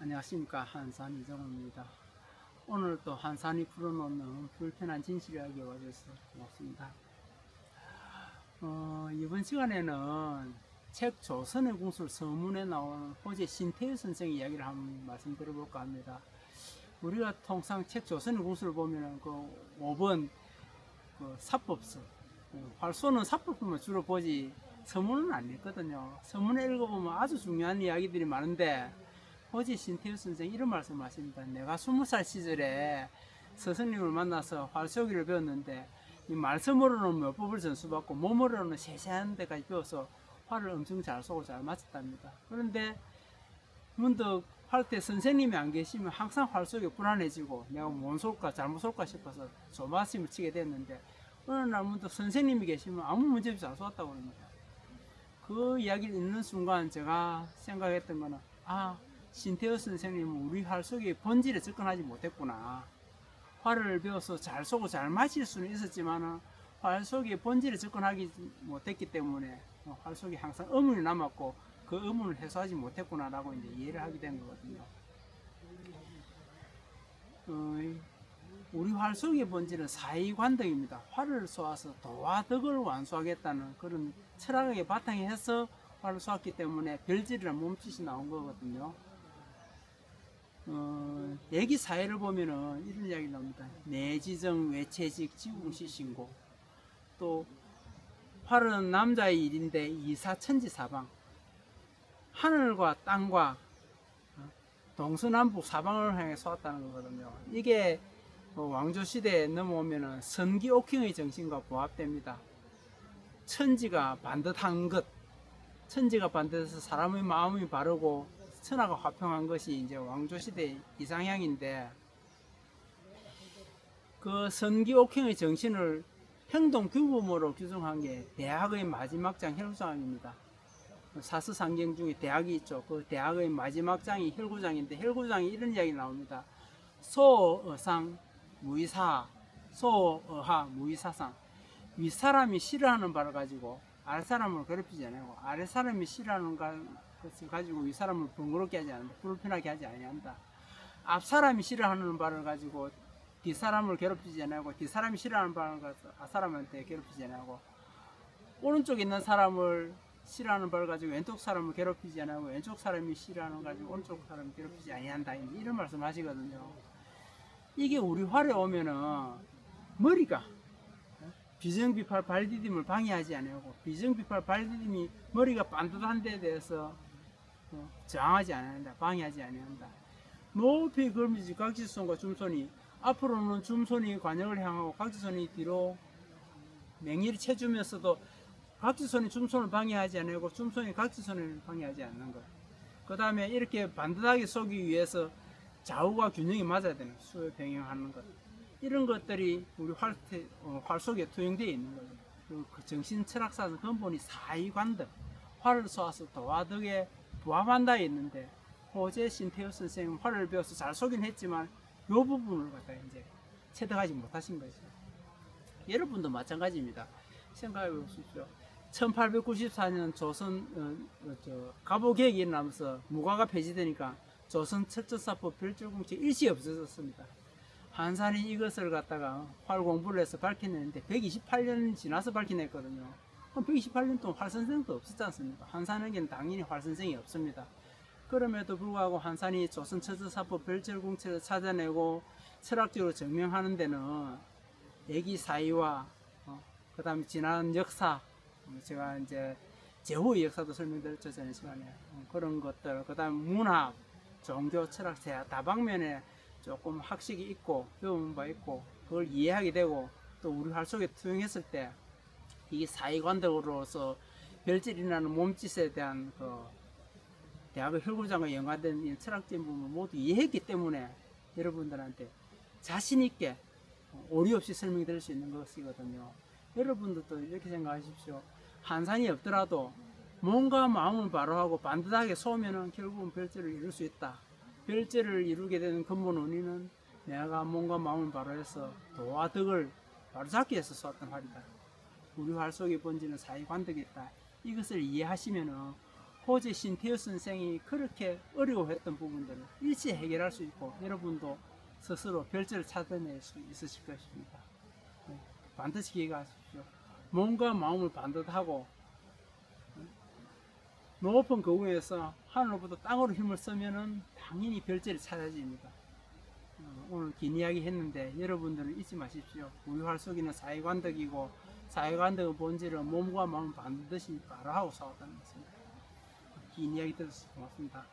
안녕하십니까. 한산 이정호입니다. 오늘 또 한산이 풀어놓는 불편한 진실 이야기에 와주셔서 고맙습니다. 이번 시간에는 책 조선의 궁술 서문에 나오는 호재 신태일 선생의 이야기를 한번 말씀드려볼까 합니다. 우리가 통상 책 조선의 궁술을 보면은 그 5번 그 사법서, 활소는 사법서만 주로 보지 서문은 안 읽거든요. 서문에 읽어보면 아주 중요한 이야기들이 많은데 호재 신태일 선생이 이런 말씀을 하십니다. 내가 20살 시절에 스승님을 만나서 활쏘기를 배웠는데 이 말씀으로는 몇 법을 전수받고 몸으로는 세세한 데까지 배워서 활을 엄청 잘 쏘고 잘 맞췄답니다. 그런데 문득 할 때 선생님이 안 계시면 항상 활 쏘기 불안해지고 내가 못 쏠까 잘못 쏠까 싶어서 조마심을 치게 됐는데 어느 날 문득 선생님이 계시면 아무 문제 없이 잘 쏘았다고 합니다. 그 이야기를 읽는 순간 제가 생각했던 거는 신태호 선생님은 우리 활 쏘기의 본질에 접근하지 못했구나. 활을 배워서 잘 쏘고 잘 맞힐 수는 있었지만 활 쏘기의 본질에 접근하지 못했기 때문에 활 쏘기 항상 의문이 남았고 그 의문을 해소하지 못했구나라고 이제 이해를 하게 된 거거든요. 우리 활 쏘기의 본질은 사이관덕입니다. 활을 쏘아서 도와 덕을 완수하겠다는 그런 철학의 바탕에 해서 활을 쏘았기 때문에 별질이란 몸짓이 나온 거거든요. 얘기 사회를 보면은 이런 이야기 나옵니다. 내지정, 외체직, 지궁시신고. 또 활은 남자의 일인데 이사천지사방. 하늘과 땅과 동서남북 사방을 향해 쏘았다는 거거든요. 이게 왕조시대에 넘어오면은 선기옥형의 정신과 부합됩니다. 천지가 반듯한 것, 천지가 반듯해서 사람의 마음이 바르고 천하가 화평한 것이 이제 왕조시대의 이상향인데, 그 선기옥형의 정신을 행동규범으로 규정한 게 대학의 마지막 장 혈구장입니다. 사스상경 중에 대학이 있죠. 그 대학의 마지막 장이 혈구장인데, 혈구장에 이런 이야기 나옵니다. 소어상 무의사, 소어하 무의사상. 윗사람이 싫어하는 바를 가지고 아랫사람을 괴롭히지 않고, 아랫사람이 싫어하는 것을 가지고 윗사람을 번거롭게 하지 않는다. 불편하게 하지 아니한다. 앞사람이 싫어하는 바를 가지고 뒷사람을 괴롭히지 않고, 뒷사람이 싫어하는 바를 가지고 앞사람한테 괴롭히지 않고, 오른쪽에 있는 사람을 싫어하는 바를 가지고 왼쪽 사람을 괴롭히지 않고, 왼쪽 사람이 싫어하는 걸 가지고 오른쪽 사람을 괴롭히지 아니한다. 이런 말씀 하시거든요. 이게 우리 활에 오면은 머리가 비정비팔 발디딤을 방해하지 않고, 비정비팔 발디딤이 머리가 반듯한 데에 대해서 저항하지 않는다. 방해하지 않는다. 높이 걸미지 각지손과 줌손이 앞으로는 줌손이 관역을 향하고 각지손이 뒤로 맹일을 채주면서도 각지손이 줌손을 방해하지 않고 줌손이 각지손을 방해하지 않는 것. 그 다음에 이렇게 반듯하게 쏘기 위해서 좌우가 균형이 맞아야 되는 수요 병행하는 것. 이런 것들이 우리 활 속에 투영되어 있는 거죠. 그 정신 철학사는 근본이 사이관덕, 활을 쏘아서 도화덕에 부합한다 있는데, 호재 신태호 선생은 활을 배워서 잘 쏘긴 했지만 이 부분을 갖다 이제 체득하지 못하신 거죠. 여러분도 마찬가지입니다. 생각해 보십시오. 1894년 조선 갑오개혁이 일어나면서 무과가 폐지되니까 조선 철저사법 별줄공책 일시 없어졌습니다. 한산이 이것을 갖다가 활 공부를 해서 밝혀냈는데 128년 지나서 밝혀냈거든요. 그럼 128년 동안 활 선생도 없었지 않습니까? 한산에게는 당연히 활 선생이 없습니다. 그럼에도 불구하고 한산이 조선 철저사법 별줄공책을 찾아내고 철학적으로 증명하는 데는 얘기 사이와 그 다음에 지난 역사, 제가 이제 제후의 역사도 설명드렸죠, 전에 시간에. 그런 것들, 그 다음에 문학, 종교, 철학, 다방면에 조금 학식이 있고 배운 바 있고 그걸 이해하게 되고, 또 우리 활 속에 투영했을 때 이게 사이관덕으로서 별질이라는 몸짓에 대한 그 대학의 혈구장과 연관된 철학적인 부분을 모두 이해했기 때문에 여러분들한테 자신 있게 오리 없이 설명드릴 수 있는 것이거든요. 여러분들도 이렇게 생각하십시오. 한산이 없더라도 몸과 마음을 바로하고 반듯하게 쏘면은 결국은 별제를 이룰 수 있다. 별제를 이루게 되는 근본 원인은 내가 몸과 마음을 바로해서 도와 덕을 바로잡기 위해서 쏘았던 활이다. 우리 활 속의 본질은 사이관덕이 있다. 이것을 이해하시면은 호재 신태우 선생이 그렇게 어려워했던 부분들을 일치 해결할 수 있고 여러분도 스스로 별점을 찾아낼 수 있으실 것입니다. 네, 반드시 기억하십시오. 몸과 마음을 반듯하고 높은 그 위에서 하늘로부터 땅으로 힘을 쓰면은 당연히 별점이 찾아집니다. 오늘 긴 이야기 했는데 여러분들은 잊지 마십시오. 우리 활속이는 사회관덕이고 사회관덕의 본질은 몸과 마음을 반드시 바로하고 싸웠다는 것입니다. 긴 이야기 들어주셔서 고맙습니다.